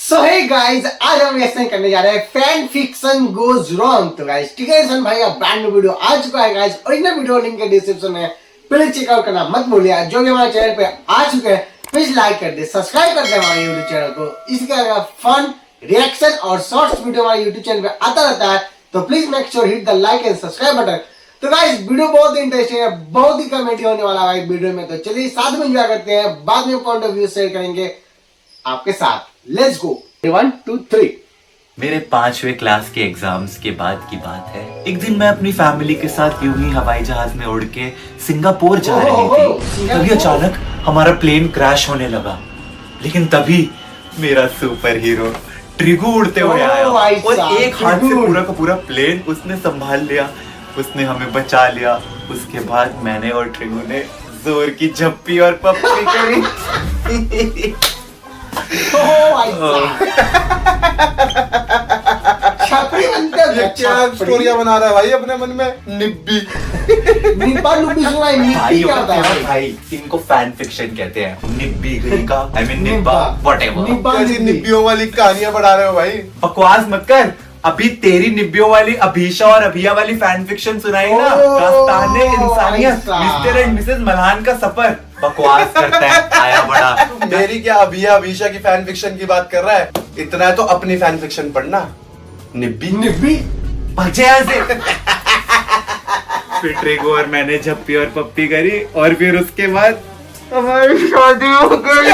सो hey guys, आज हम reaction करने जा रहे हैं फैन फिक्शन गोज रॉन्ग। तो गाइस ठीक है सन भाई, ब्रांड न्यू वीडियो आ चुका है गाइस। ओरिजिनल वीडियो लिंक के डिस्क्रिप्शन में, प्लीज चेकआउट करना मत भूलिए। जो भी हमारे चैनल पे आ चुके हैं प्लीज लाइक कर दे, सब्सक्राइब कर दे हमारे यूट्यूब चैनल को। इसके अलावा फन रिएक्शन और शॉर्ट्स वीडियो हमारे यूट्यूब चैनल पे आता रहता है, तो please make sure hit the like and subscribe button. तो गाइस वीडियो बहुत ही इंटरेस्टिंग है, बहुत ही कॉमेडी होने वाला है वीडियो में। तो चलिए साथ में एंजॉय करते हैं, बाद में पॉइंट ऑफ व्यू शेयर करेंगे आपके साथ। Let's go 1 2 3। मेरे 5वीं क्लास के एग्जाम्स के बाद की बात है। एक दिन मैं अपनी फैमिली के साथ यूं ही हवाई जहाज में उड़ के सिंगापुर जा रही थी। तभी अचानक हमारा प्लेन क्रैश होने लगा, लेकिन तभी मेरा सुपर हीरो ट्रिगू उड़ते हुए आया और एक हाथ से पूरा का पूरा प्लेन उसने संभाल लिया, उसने हमें बचा लिया। उसके बाद मैंने और ट्रिगू ने जोर की झप्पी और पप्पी करी। क्या स्टोरियां बना रहा है भाई अपने मन में। निब्बी भाई इनको फैन फिक्शन कहते हैं। निब्बी का आई मीन निब्बा व्हाटएवर। निब्बियों वाली कहानियां पढ़ा रहे हो भाई। बकवास मत कर। अभी तेरी निब्बियों वाली अभीशा और अभिया वाली फैन फिक्शन सुनाई ना, दास्ताने इंसानियत, मिस्टर एंड मिसेस मल्हान का सफर। बकवास करता है आया बड़ा। मेरी क्या अभिया अभीशा की फैन फिक्शन की बात कर रहा है? इतना है तो अपनी फैन फिक्शन पढ़ना। निब्बी भाग यहाँ से। फिर ट्रिगू और मैंने झप्पी और पप्पी करी और फिर उसके बाद हमारी शादी हो गई।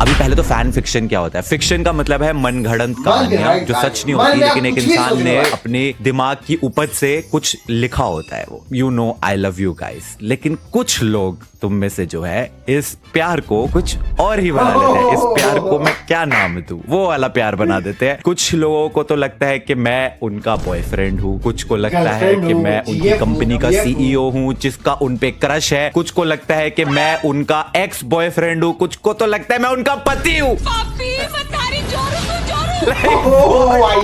अभी पहले तो फैन फिक्शन क्या होता है? फिक्शन का मतलब है मनगढ़ंत कहानियां जो सच नहीं होती, लेकिन एक इंसान ने अपने दिमाग की उपज से कुछ लिखा होता है। वो you know I love you guys. लेकिन कुछ लोग तुम में से जो है इस प्यार को कुछ और ही बना लेते हैं। इस प्यार को मैं क्या नाम दूं, वो वाला प्यार बना देते हैं। कुछ लोगों को तो लगता है कि मैं उनका बॉयफ्रेंड हूँ, कुछ को लगता है कि मैं उनकी कंपनी का सीईओ हूँ जिसका उनपे क्रश है, कुछ को लगता है कि मैं उनका एक्स बॉयफ्रेंड हूँ, कुछ को तो लगता है मैं उनका पति हूँ।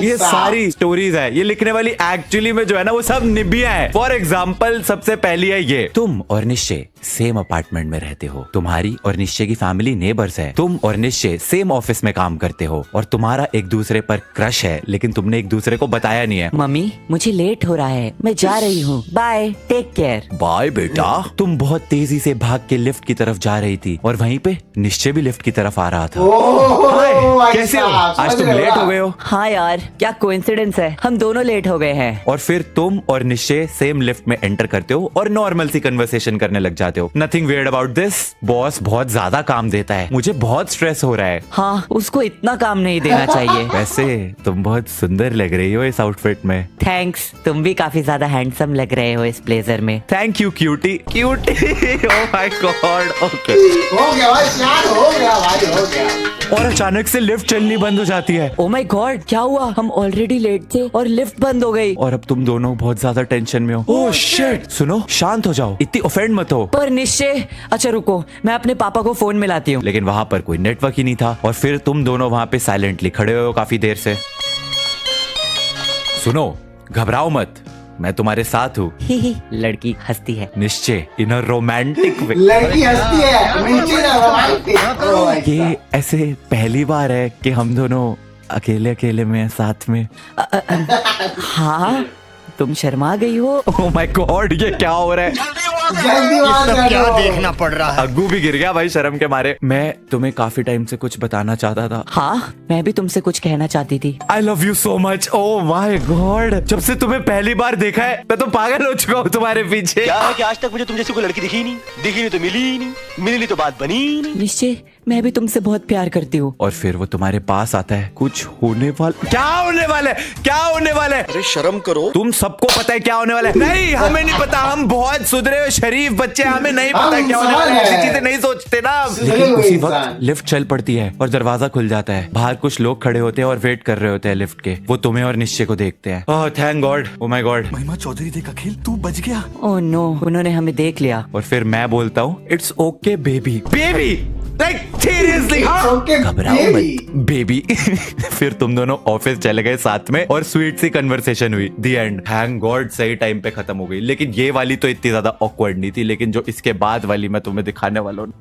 ये सारी स्टोरीज है। ये लिखने वाली एक्चुअली में जो है ना वो सब निब्बियां है। फॉर एग्जाम्पल सबसे पहली है ये। तुम और निश्चय सेम अपार्टमेंट में रहते हो, तुम्हारी और निश्चय की फैमिली नेबर्स है। तुम और निश्चय सेम ऑफिस में काम करते हो और तुम्हारा एक दूसरे पर क्रश है, लेकिन तुमने एक दूसरे को बताया नहीं है। मम्मी मुझे लेट हो रहा है, मैं जा रही हूँ, बाय, टेक केयर। बाय बेटा। तुम बहुत तेजी से भाग के लिफ्ट की तरफ जा रही थी और वहीं पे निश्चय भी लिफ्ट की तरफ आ रहा था। हाय, कैसे हो? आज तुम लेट हो गए हो। हाँ यार, क्या कोइंसिडेंस है, हम दोनों लेट हो गए हैं। और फिर तुम और निश्चय सेम लिफ्ट में एंटर करते हो और नॉर्मल सी कन्वर्सेशन करने लग जाते हो। Nothing weird about this. Boss बहुत ज्यादा काम देता है, मुझे बहुत स्ट्रेस हो रहा है। हाँ, उसको इतना काम नहीं देना चाहिए। वैसे तुम बहुत सुंदर लग रही हो इस आउटफिट में। थैंक्स, तुम भी काफी ज्यादा हैंडसम लग रहे हो इस ब्लेजर में। Thank you cutie. Cutie oh my God. Okay हो गया भाई, प्यार हो गया भाई, हो गया। और अचानक से लिफ्ट चलनी बंद हो जाती है। ओ माय गॉड, क्या हुआ? हम ऑलरेडी लेट थे और लिफ्ट बंद हो गई। और अब तुम दोनों बहुत ज्यादा टेंशन में हो। Oh shit. सुनो, शांत हो जाओ, इतनी ऑफेंड मत हो। पर निश्चय, अच्छा रुको, मैं अपने पापा को फोन मिलाती हूँ। लेकिन वहां पर कोई नेटवर्क ही नहीं था और फिर तुम दोनों वहां पे साइलेंटली खड़े हो काफी देर से। सुनो, घबराओ मत, मैं तुम्हारे साथ हूँ। लड़की हंसती है। निश्चय इन अ रोमांटिक वे। लड़की हंसती है, नीचे ना रोमांटिक। ये ऐसे पहली बार है कि हम दोनों अकेले अकेले में साथ में। हाँ, तुम शर्मा गई हो। ओह माय गॉड, ये क्या हो रहा है? जल्दी वहां क्या देखना पड़ रहा है? अग्गू भी गिर गया भाई शर्म के मारे। मैं तुम्हें काफी टाइम से कुछ बताना चाहता था। हाँ, मैं भी तुमसे कुछ कहना चाहती थी। I love you so much. Oh my God, जब से तुम्हें पहली बार देखा है मैं तो पागल हो चुका हूँ तुम्हारे पीछे। क्या है कि आज तक मुझे तुम जैसी कोई लड़की दिखी नहीं तो मिली ही नहीं, मिली नहीं तो बात बनी ही नहीं। निश्चय, मैं भी तुमसे बहुत प्यार करती हूँ। और फिर वो तुम्हारे पास आता है। कुछ होने वाला। क्या होने वाला है? क्या होने वाला है? अरे शर्म करो। तुम सबको पता है क्या होने वाला है। नहीं, हमें नहीं पता। हम बहुत सुधरे हुए शरीफ बच्चे, हमें नहीं पता क्या होने वाला है। ऐसी चीजें नहीं सोचते ना। लेकिन उसी वक्त लिफ्ट चल पड़ती है और दरवाजा खुल जाता है। बाहर कुछ लोग खड़े होते हैं और वेट कर रहे होते हैं लिफ्ट के। वो तुम्हें और निश्चय को देखते हैं। Oh thank God, oh my God. महिमा चौधरी देख अखिल, तू बच गया। ओह नो, उन्होंने हमें देख लिया। और फिर मैं बोलता हूँ it's okay baby. Baby like seriously, घबराओ मत बेबी। फिर तुम दोनों ऑफिस चले गए साथ में और स्वीट सी कन्वर्सेशन हुई। The end. थैंक गॉड सही टाइम पे खत्म हो गई। लेकिन ये वाली तो इतनी ज्यादा ऑकवर्ड नहीं थी, लेकिन जो इसके बाद वाली मैं तुम्हें दिखाने वाला हूँ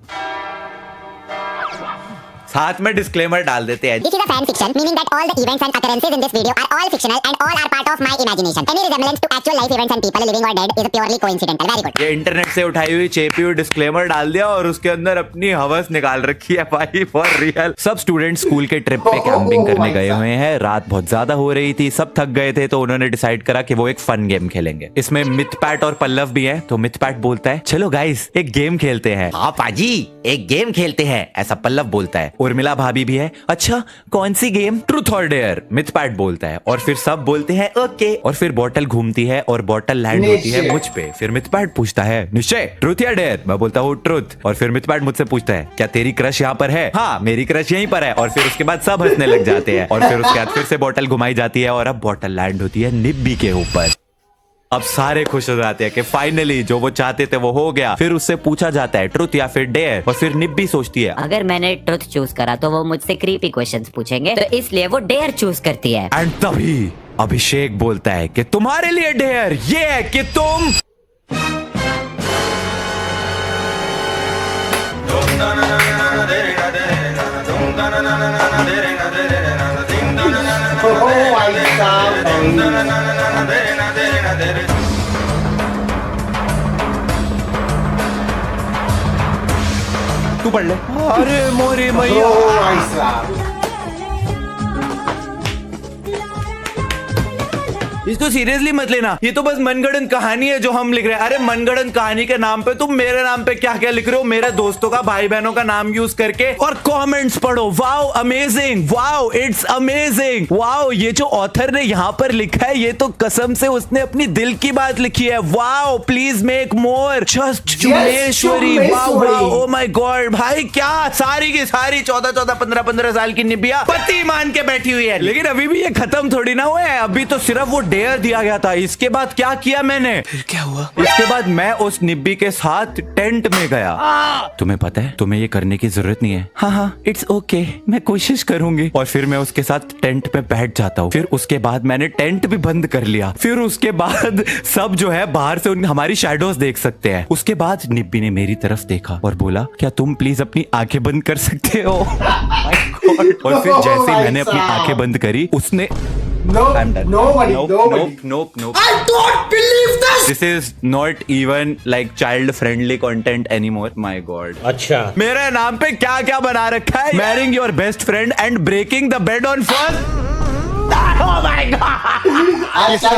साथ में डिस्क्लेमर डाल देते हैं। This is a fan fiction, meaning that all the events and occurrences in this video are all fictional and all are part of my imagination. Any resemblance to actual life events and people living or dead is purely coincidental. Very good. ये internet से उठाई हुई चेपी हुई disclaimer डाल दिया और उसके अंदर अपनी हवस निकाल रखी है भाई, फॉर रियल। सब स्टूडेंट स्कूल के ट्रिप पे कैंपिंग करने गए हुए हैं। रात बहुत ज्यादा हो रही थी, सब थक गए थे, तो उन्होंने डिसाइड करा कि वो एक फन गेम खेलेंगे। इसमें मिथपैट और पल्लव भी है। तो मिथपैट बोलता है चलो गाइस एक गेम खेलते हैं। हाँ पाजी एक गेम खेलते हैं, ऐसा पल्लव बोलता है। उर्मिला भाभी भी है। अच्छा कौन सी गेम? ट्रूथ और डेयर, मिथपैट बोलता है। और फिर सब बोलते हैं ओके। और फिर बॉटल घूमती है और बॉटल लैंड होती है मुझ पे। फिर मिथपैट पूछता है निश्चय ट्रूथ या डेयर? मैं बोलता हूँ ट्रूथ। और फिर मिथपैट मुझसे पूछता है क्या तेरी क्रश यहाँ पर है? हाँ मेरी क्रश यहीं पर है। और फिर उसके बाद सब हंसने लग जाते हैं। और फिर उसके बाद फिर से बॉटल घुमाई जाती है और अब बॉटल लैंड होती है निब्बी के ऊपर। अब सारे खुश हो जाते हैं कि फाइनली जो वो चाहते थे वो हो गया। फिर उससे पूछा जाता है ट्रुथ या फिर डेयर, और फिर निब्बी सोचती है अगर मैंने ट्रुथ चूज करा तो वो मुझसे क्रीपी क्वेश्चंस पूछेंगे, तो इसलिए वो डेयर चूज करती है। एंड तभी अभिषेक बोलता है कि तुम्हारे लिए डेयर ये है कि तुम तू पढ़ ले। अरे मोरी मैया, इसको सीरियसली मत लेना, ये तो बस मनगढ़ंत कहानी है जो हम लिख रहे हैं। अरे मनगढ़ंत कहानी के नाम पे तुम मेरे नाम पे क्या क्या लिख रहे हो? मेरे दोस्तों का, भाई बहनों का नाम यूज करके। और कमेंट्स पढ़ो। Wow amazing, wow it's amazing, wow ये जो ऑथर ने यहाँ पर लिखा है ये तो कसम से उसने अपनी दिल की बात लिखी है। Wow please make more, just चुमेश्वरी, wow wow, oh my god. भाई क्या सारी की सारी 14-14, 15-15 साल की निबिया पति मान के बैठी हुई है। लेकिन अभी भी ये खत्म थोड़ी ना हुआ है, अभी तो सिर्फ वो डेयर दिया गया था। इसके बाद क्या किया मैंने? फिर क्या हुआ? इसके बाद मैं उस निब्बी के साथ टेंट में गया। तुम्हें पता है तुम्हें ये करने की जरूरत नहीं है। हाँ हाँ इट्स ओके, मैं कोशिश करूंगी। और फिर मैं उसके साथ टेंट में बैठ जाता हूँ। फिर उसके बाद मैंने टेंट भी बंद कर लिया। फिर उसके बाद सब जो है बाहर से हमारी शैडोज देख सकते हैं। उसके बाद निब्बी ने मेरी तरफ देखा और बोला क्या तुम प्लीज अपनी आंखें बंद कर सकते हो? और फिर जैसे ही मैंने अपनी आंखें बंद करी उसने Nope, nobody. Nope. I don't believe this. This is not even like child friendly content anymore. My God. अच्छा मेरे नाम पे क्या क्या बना रखा है? Marrying your best friend and breaking the bed on first. Oh my God.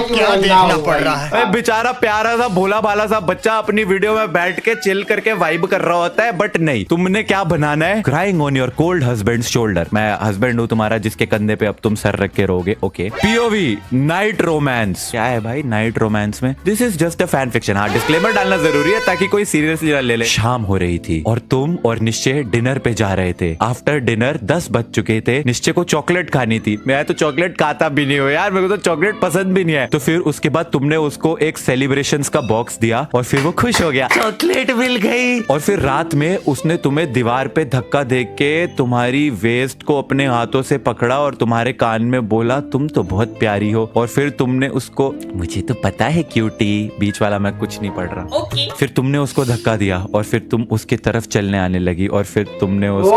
क्या देखना पड़ रहा है? बेचारा प्यारा सा भोला भाला सा बच्चा अपनी वीडियो में बैठ के चिल करके वाइब कर रहा होता है, बट नहीं, तुमने क्या बनाना है? Crying on your cold husband shoulder. मैं हस्बैंड हूँ तुम्हारा जिसके कंधे पे अब तुम सर रख के रहोगे। ओके। POV night romance. क्या है भाई नाइट रोमांस में? This is just a fan fiction. हाँ डिस्क्लेमर डालना जरूरी है ताकि कोई सीरियसली ना ले ले। शाम हो रही थी और तुम और निश्चय डिनर पे जा रहे थे। आफ्टर डिनर 10 बज चुके थे। निश्चय को चॉकलेट खानी थी। मैं तो चॉकलेट खाता भी नहीं हूँ यार, मेरे को तो चॉकलेट पसंद भी नहीं है। तो फिर उसके बाद तुमने उसको एक सेलिब्रेशंस का बॉक्स दिया और फिर वो खुश हो गया, चॉकलेट मिल गई। और फिर रात में उसने तुम्हें दीवार पे धक्का देके के तुम्हारी वेस्ट को अपने हाथों से पकड़ा और तुम्हारे कान में बोला तुम तो बहुत प्यारी हो। और फिर तुमने उसको, मुझे तो पता है क्यूटी, बीच वाला मैं कुछ नहीं पढ़ रहा। Okay. फिर तुमने उसको धक्का दिया और फिर तुम उसकी तरफ चलने आने लगी और फिर तुमने उसको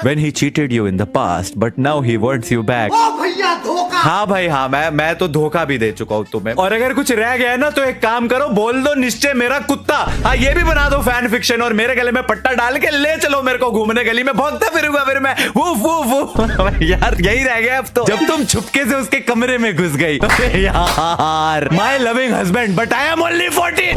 When he cheated you in the past, but now he wants you back. भैया धोखा। हाँ भाई हाँ, मैं तो धोखा भी दे चुका हूँ तुम्हें। और अगर कुछ रह गया है ना तो एक काम करो, बोल दो निश्चय मेरा कुत्ता। हाँ ये भी बना दो फैन फिक्शन और मेरे गले में पट्टा डाल के ले चलो मेरे को घूमने, गली में भौंकता फिरूंगा फिर मैं। वो यार यही रह गया अब तो, जब तुम छुपके से उसके कमरे में घुस गई। यार my loving husband but I am only 40।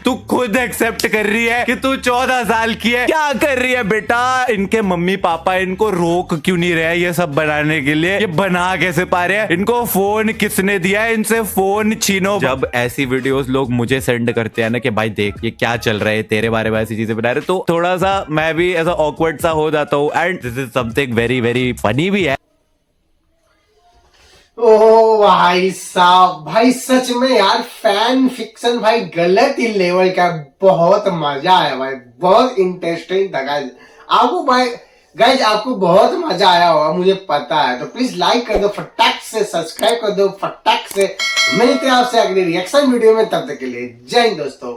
तू खुद एक्सेप्ट कर रही है कि तू 14 साल की है। क्या कर रही है बेटा? इनके मम्मी पापा इनको रोक क्यों नहीं रहे ये सब बनाने के लिए? ये बना कैसे पा रहे हैं? इनको फोन किसने दिया है? इनसे फोन छीनो। जब ऐसी वीडियोस लोग मुझे सेंड करते हैं ना कि भाई देख ये क्या चल रहा है, तेरे बारे में ऐसी चीजें बना रहे, तो थोड़ा सा मैं भी ऐसा ऑकवर्ड सा हो जाता हूँ। And this is something very very funny भी है। ओ भाई साहब, भाई सच में यार फैन फिक्शन भाई गलत ही लेवल का। बहुत मजा आया भाई, बहुत इंटरेस्टिंग था गाइस। आपको भाई गाइज आपको बहुत मजा आया होगा मुझे पता है, तो प्लीज लाइक कर दो फटाक से, सब्सक्राइब कर दो फटाक से। मिलते हैं आपसे अगले रिएक्शन वीडियो में, तब तक के लिए जय हिंद दोस्तों।